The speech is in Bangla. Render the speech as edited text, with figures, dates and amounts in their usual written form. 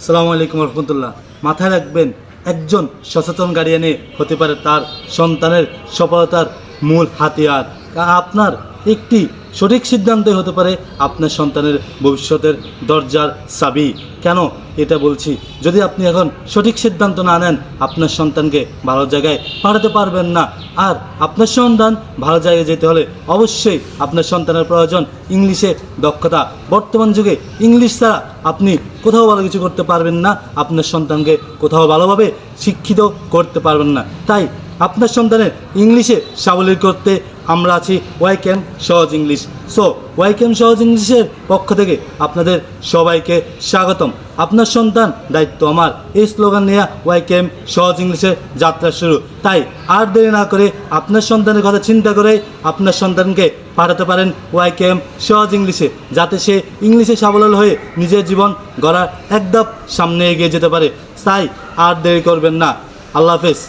আসসালামু আলাইকুম রহমতুল্লাহ। মাথায় রাখবেন, একজন সচেতন গার্ডিয়ানে হতে পারে তার সন্তানের সফলতার মূল হাতিয়ার। আপনার একটি সঠিক সিদ্ধান্তই হতে পারে আপনার সন্তানের ভবিষ্যতের দরজার চাবি। কেন এটা বলছি? যদি আপনি এখন সঠিক সিদ্ধান্ত না নেন, আপনার সন্তানকে ভালো জায়গায় পাঠাতে পারবেন না। আর আপনার সন্তান ভালো জায়গায় যেতে হলে অবশ্যই আপনার সন্তানের প্রয়োজন ইংলিশে দক্ষতা। বর্তমান যুগে ইংলিশ ছাড়া আপনি কোথাও ভালো কিছু করতে পারবেন না, আপনার সন্তানকে কোথাও ভালোভাবে শিক্ষিত করতে পারবেন না। তাই আপনার সন্তানের ইংলিশে সাবলীল করতে আমরা আছি ওয়াইকেম সহজ ইংলিশ। সো ওয়াইকেম সহজ ইংলিশের পক্ষ থেকে আপনাদের সবাইকে স্বাগতম। আপনার সন্তান দায়িত্ব আমার, এই স্লোগান নিয়ে ওয়াইকেম সহজ ইংলিশের যাত্রা শুরু। তাই আর দেরি না করে আপনার সন্তানের কথা চিন্তা করে আপনার সন্তানকে পাঠাতে পারেন ওয়াইকেম সহজ ইংলিশে, যাতে সে ইংলিশে সাবলীল হয়ে নিজের জীবন গড়ার এক ধাপ সামনে এগিয়ে যেতে পারে। তাই আর দেরি করবেন না। আল্লাহ হাফেজ।